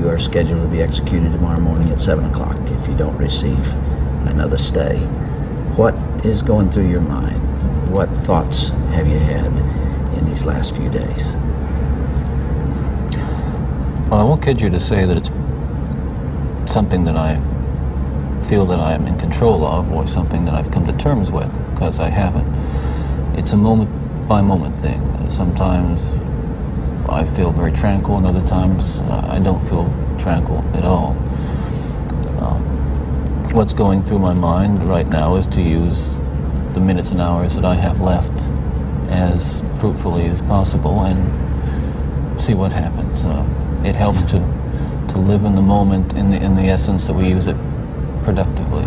You are scheduled to be executed tomorrow morning at 7 o'clock if you don't receive another stay. What is going through your mind? What thoughts have you had in these last few days? Well, I won't kid you to say that it's something that I feel that I am in control of, or something that I've come to terms with, because I haven't. It's a moment-by-moment thing. Sometimes I feel very tranquil, and other times I don't feel tranquil at all. What's going through my mind right now is to use the minutes and hours that I have left as fruitfully as possible and see what happens. It helps to live in the moment in the essence that we use it productively.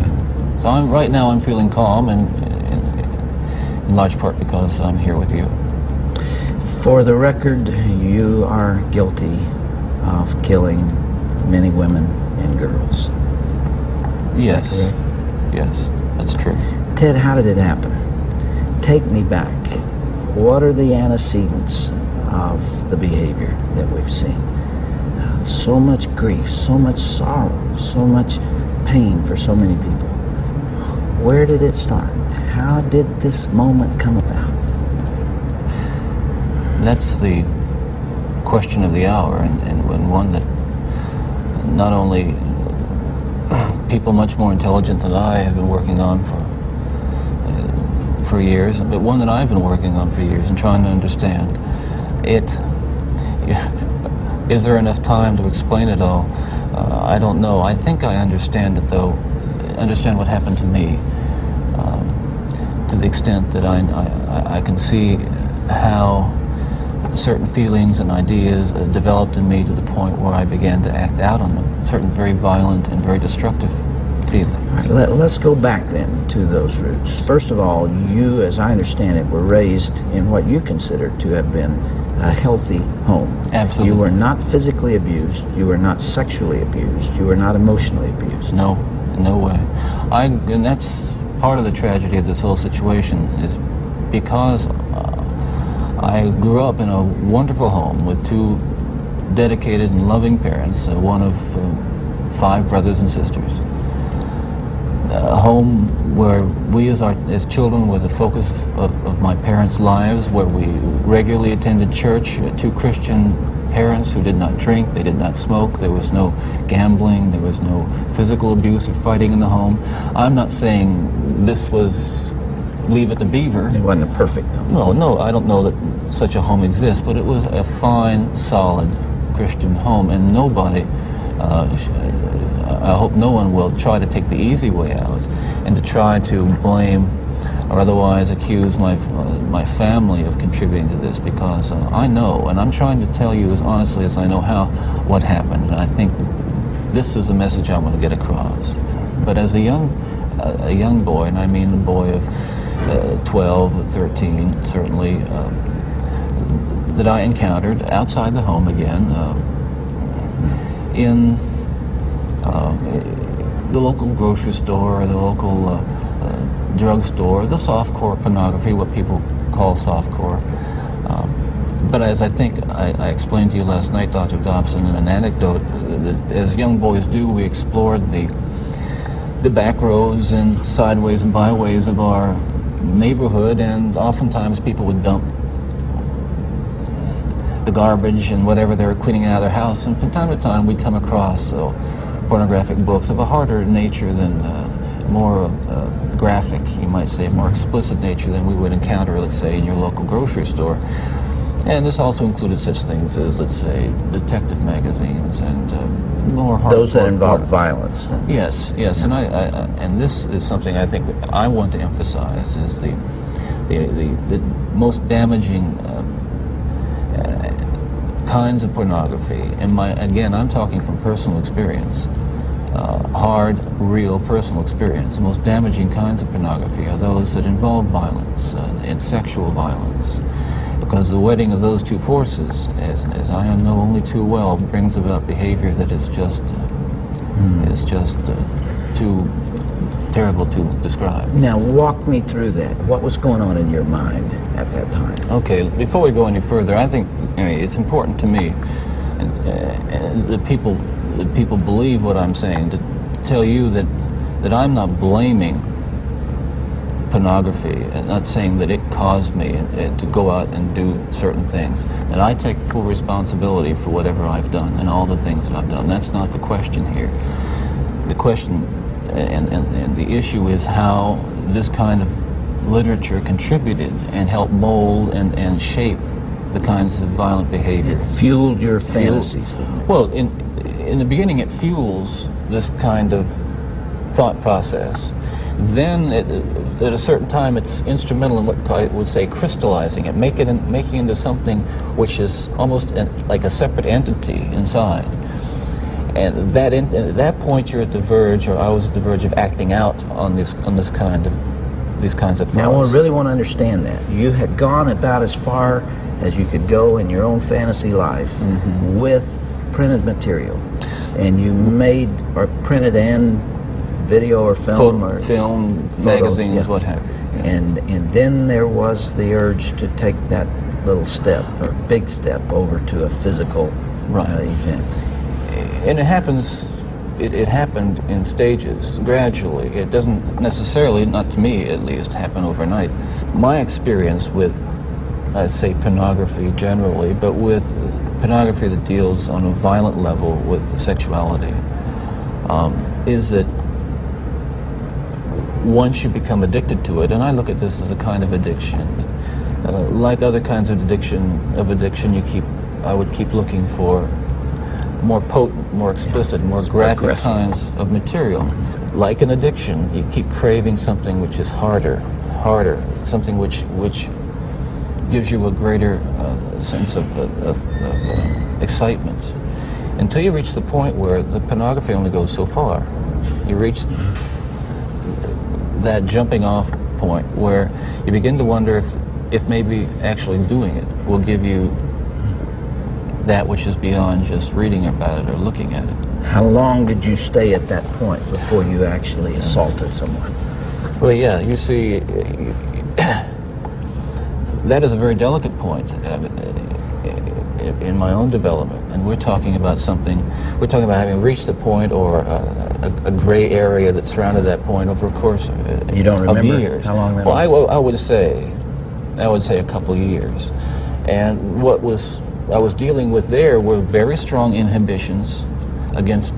So right now I'm feeling calm, and in large part because I'm here with you. For the record, you are guilty of killing many women and girls. Is Yes. that correct? Yes, that's true. Ted, how did it happen? Take me back. What are the antecedents of the behavior that we've seen? So much grief, so much sorrow, so much pain for so many people. Where did it start? How did this moment come about? That's the question of the hour, and one that not only people much more intelligent than I have been working on for years, but one that I've been working on for years and trying to understand. Is there enough time to explain it all? I don't know. I think I understand it, though. Understand what happened to me, to the extent that I can see how certain feelings and ideas developed in me to the point where I began to act out on them. Certain very violent and very destructive feelings. All right, let's go back then to those roots. First of all, you, as I understand it, were raised in what you consider to have been a healthy home. Absolutely. You were not physically abused, you were not sexually abused, you were not emotionally abused. No, in no way. And that's part of the tragedy of this whole situation, is because I grew up in a wonderful home with two dedicated and loving parents, one of 5 brothers and sisters. A home where we as children were the focus of my parents' lives, where we regularly attended church, 2 Christian parents who did not drink, they did not smoke, there was no gambling, there was no physical abuse or fighting in the home. I'm not saying this was Leave It to Beaver. It wasn't a perfect home. No, I don't know that such a home exists, but it was a fine, solid Christian home, and nobody, I hope no one will try to take the easy way out and to try to blame or otherwise accuse my family of contributing to this, because I know, and I'm trying to tell you as honestly as I know what happened, and I think this is the message I want to get across. But as a young boy, and I mean a boy of 12 or 13, certainly, that I encountered outside the home again, in the local grocery store, or the local drugstore, the softcore pornography, what people call softcore. But as I think I explained to you last night, Dr. Dobson, in an anecdote, that as young boys do, we explored the back roads and sideways and byways of our neighborhood, and oftentimes people would dump the garbage and whatever they were cleaning out of their house, and from time to time we'd come across pornographic books of a harder nature than more graphic, you might say, more explicit nature than we would encounter, let's say, in your local grocery store. And this also included such things as, let's say, detective magazines and more hardcore. Those that involve violence. Yes, and and this is something I think I want to emphasize, is the most damaging kinds of pornography. And again, I'm talking from personal experience. Hard, real, personal experience. The most damaging kinds of pornography are those that involve violence and sexual violence, because the wedding of those two forces, as I know only too well, brings about behavior that is just too terrible to describe. Now, walk me through that. What was going on in your mind at that time? Okay, before we go any further, I think it's important to me and that people that people believe what I'm saying, to tell you that I'm not blaming pornography and not saying that it caused me to go out and do certain things. And I take full responsibility for whatever I've done and all the things that I've done. That's not the question here. The question and the issue is how this kind of literature contributed and helped mold and shape the kinds of violent behavior. It fueled your fantasies, didn't it? Well, in the beginning it fuels this kind of thought process. Then at a certain time it's instrumental in what I would say crystallizing it, making it into something which is almost like a separate entity inside. And at that point you're at the verge, or I was at the verge of acting out on these kinds of thoughts. Now I really want to understand that. You had gone about as far as you could go in your own fantasy life with printed material, and you made or printed and video or film magazines, yeah. What have you. Yeah. And then there was the urge to take that little step or big step over to a physical event. And it happens. It happened in stages, gradually. It doesn't necessarily, not to me at least, happen overnight. My experience with, I'd say, pornography generally, but with pornography that deals on a violent level with sexuality, is that once you become addicted to it, and I look at this as a kind of addiction, like other kinds of addiction, I would keep looking for more potent, more explicit, more graphic kinds of material. Like an addiction, you keep craving something which is harder, something which gives you a greater sense of excitement, until you reach the point where the pornography only goes so far. You reach that jumping off point where you begin to wonder if maybe actually doing it will give you that which is beyond just reading about it or looking at it. How long did you stay at that point before you actually assaulted someone? Well, yeah, you see, that is a very delicate point in my own development, and we're talking about having reached the point, or a gray area that surrounded that point over a course of years. You don't remember how long that was? Well, I would say a couple of years. And what I was dealing with there were very strong inhibitions against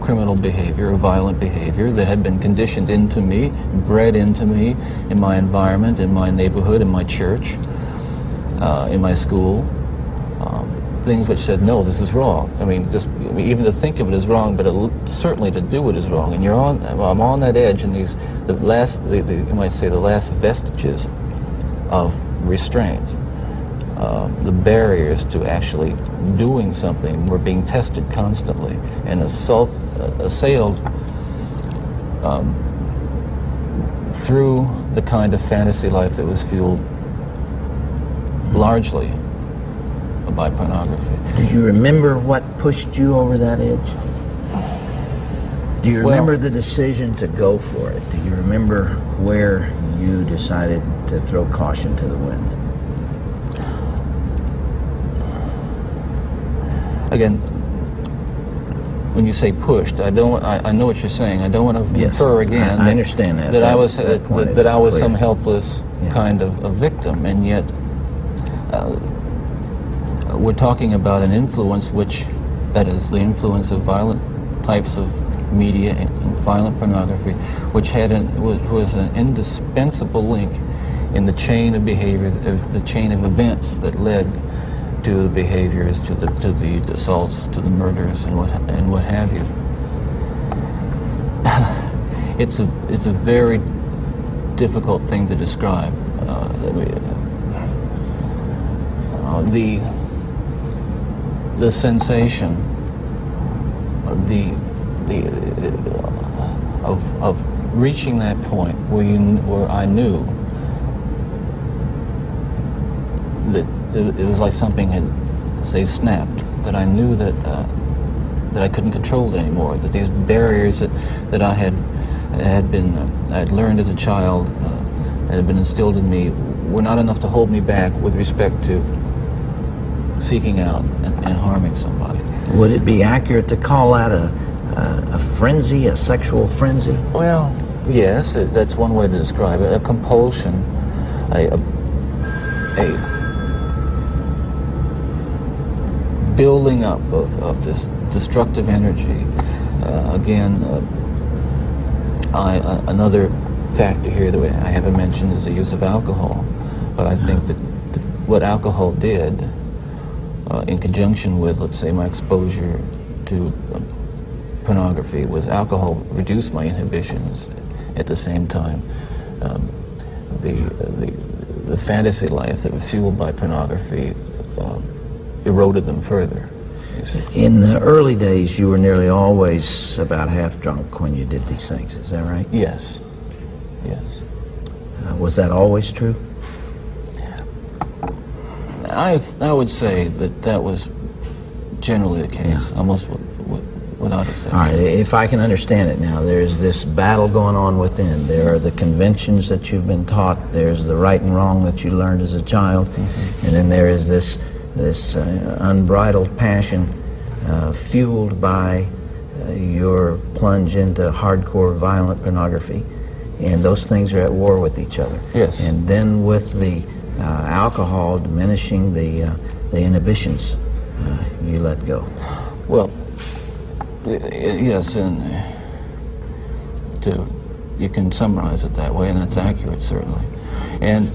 criminal behavior or violent behavior that had been conditioned into me, bred into me in my environment, in my neighborhood, in my church, in my school. Things which said, no, this is wrong. I mean, even to think of it is wrong, but certainly to do it is wrong. And I'm on that edge, and you might say the last vestiges of restraint. The barriers to actually doing something were being tested constantly and assailed through the kind of fantasy life that was fueled largely by pornography. Do you remember what pushed you over that edge? Do you remember the decision to go for it? Do you remember where you decided to throw caution to the wind? Again, when you say pushed, I know what you're saying. I don't want to infer again. I understand that. That I was some helpless kind of a victim, and yet we're talking about an influence that is the influence of violent types of media and violent pornography, which was an indispensable link in the chain of behavior, the chain of events that led to the behaviors, to the assaults, to the murders, and what have you. It's a very difficult thing to describe. The sensation, of reaching that point where I knew that it was like something had, say, snapped, that I knew that I couldn't control it anymore, that these barriers that I had learned as a child, that had been instilled in me, were not enough to hold me back with respect to seeking out and harming somebody. Would it be accurate to call that a frenzy, a sexual frenzy? Well, yes, that's one way to describe it. A compulsion, a building up of this destructive energy. Another factor here that I haven't mentioned is the use of alcohol. But I think that what alcohol did, in conjunction with, let's say, my exposure to pornography, was alcohol reduced my inhibitions. At the same time, the fantasy life that was fueled by pornography eroded them further. In the early days, you were nearly always about half drunk when you did these things. Is that right? Yes. Yes. Was that always true? I would say that was generally the case, almost without exception. All right, if I can understand it now, there's this battle going on within. There are the conventions that you've been taught. There's the right and wrong that you learned as a child. And then there is this unbridled passion fueled by your plunge into hardcore violent pornography. And those things are at war with each other. Yes. And then with the alcohol diminishing the inhibitions, you let go. Well, yes, and you can summarize it that way, and that's accurate, certainly. And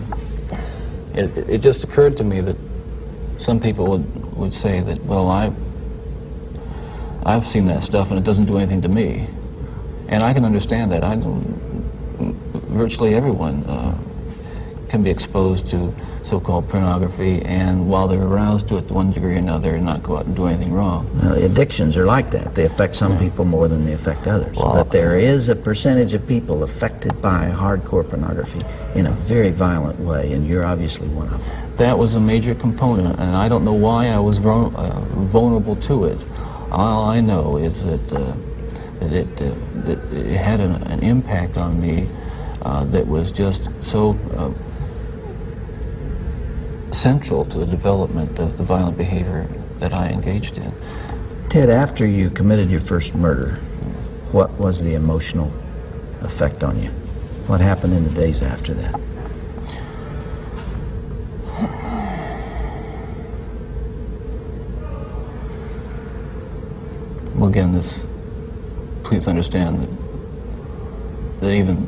it just occurred to me that some people would say that, well, I've seen that stuff and it doesn't do anything to me. And I can understand that. Virtually everyone can be exposed to so-called pornography, and while they're aroused to it to one degree or another, not go out and do anything wrong. Well, the addictions are like that. They affect some people more than they affect others. Well, but there is a percentage of people affected by hardcore pornography in a very violent way, and you're obviously one of them. That was a major component, and I don't know why I was vulnerable to it. All I know is that it had an impact on me that was just so central to the development of the violent behavior that I engaged in. Ted, after you committed your first murder, what was the emotional effect on you? What happened in the days after that? Well, again, please understand that even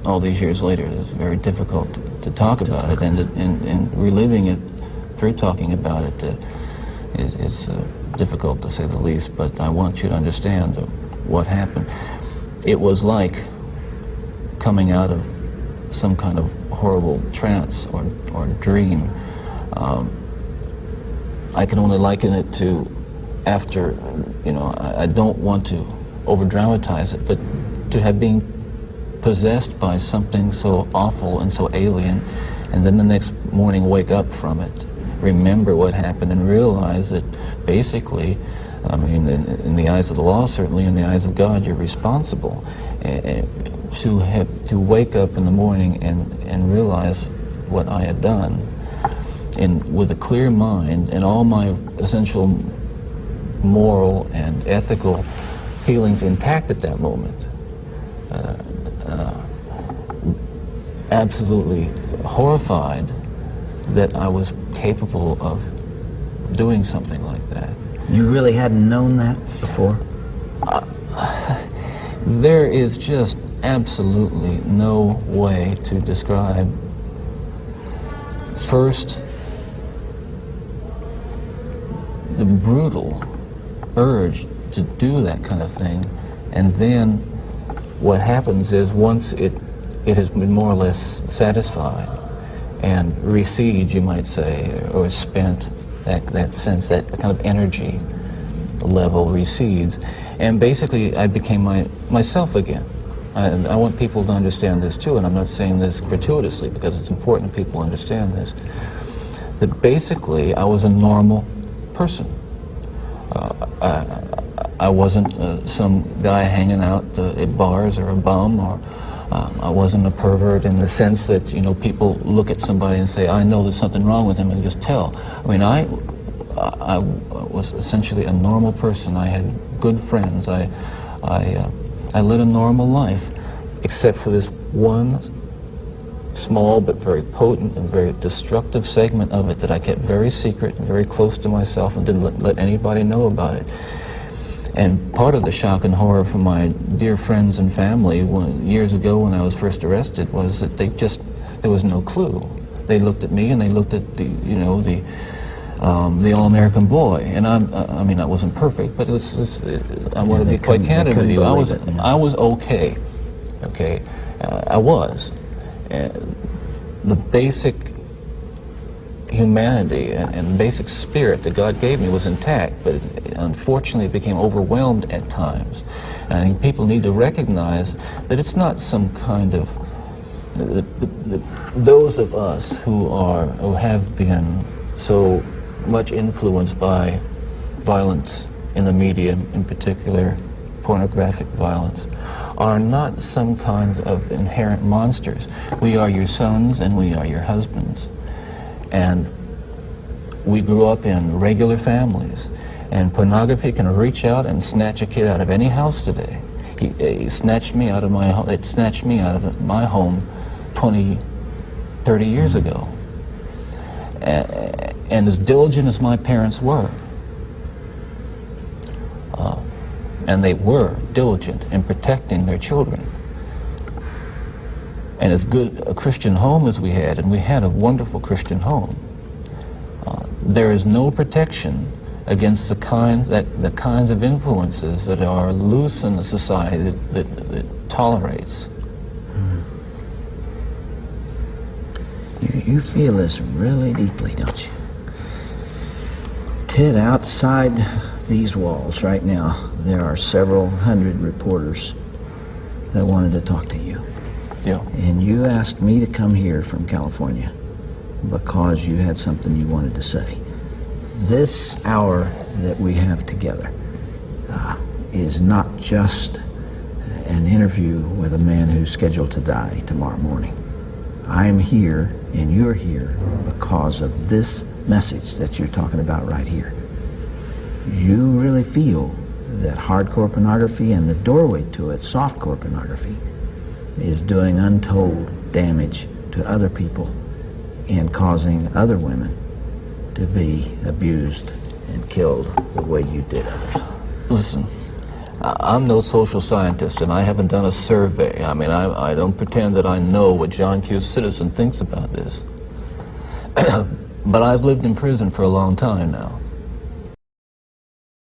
all these years later, it's very difficult to talk about it, and reliving it through talking about it is difficult, to say the least. But I want you to understand what happened. It was like coming out of some kind of horrible trance or dream. I can only liken it to, after, I don't want to over-dramatize it, but to have been possessed by something so awful and so alien, and then the next morning wake up from it, remember what happened, and realize that basically, I mean, in the eyes of the law, certainly in the eyes of God, you're responsible. To wake up in the morning and realize what I had done, and with a clear mind and all my essential moral and ethical feelings intact at that moment, absolutely horrified that I was capable of doing something like that. You really hadn't known that before? There is just absolutely no way to describe, first, the brutal urge to do that kind of thing, and then what happens is, once it has been more or less satisfied and recedes, you might say, or spent, that sense, that kind of energy level recedes, and basically I became myself again. I want people to understand this too, and I'm not saying this gratuitously because it's important people understand this, that basically I was a normal person. I wasn't some guy hanging out at bars, or a bum, or I wasn't a pervert in the sense that, people look at somebody and say, I know there's something wrong with him, and just tell. I mean, I was essentially a normal person. I had good friends. I led a normal life, except for this one small but very potent and very destructive segment of it that I kept very secret and very close to myself and didn't let anybody know about it. And part of the shock and horror from my dear friends and family years ago when I was first arrested was that there was no clue. They looked at me and they looked at the all-American boy. And I mean, I wasn't perfect, but I want to be quite candid with you. I was okay. Okay, I was. The basic humanity and basic spirit that God gave me was intact, but unfortunately it became overwhelmed at times. And I think people need to recognize that it's not some kind of those of us who have been so much influenced by violence in the media, in particular pornographic violence, are not some kinds of inherent monsters. We are your sons and we are your husbands. And we grew up in regular families. And pornography can reach out and snatch a kid out of any house today. It snatched me out of my home 20, 30 years ago. And as diligent as my parents were, and they were diligent in protecting their children, and as good a Christian home as we had, and we had a wonderful Christian home, there is no protection against the kinds of influences that are loose in the society that tolerates. You feel this really deeply, don't you? Ted, outside these walls right now, there are several hundred reporters that wanted to talk to you. Yeah. And you asked me to come here from California because you had something you wanted to say. This hour that we have together is not just an interview with a man who's scheduled to die tomorrow morning. I'm here and you're here because of this message that you're talking about right here. You really feel that hardcore pornography and the doorway to it, softcore pornography, is doing untold damage to other people and causing other women to be abused and killed the way you did others. Listen, I'm no social scientist and I haven't done a survey. I mean, I don't pretend that I know what John Q. Citizen thinks about this. But I've lived in prison for a long time now.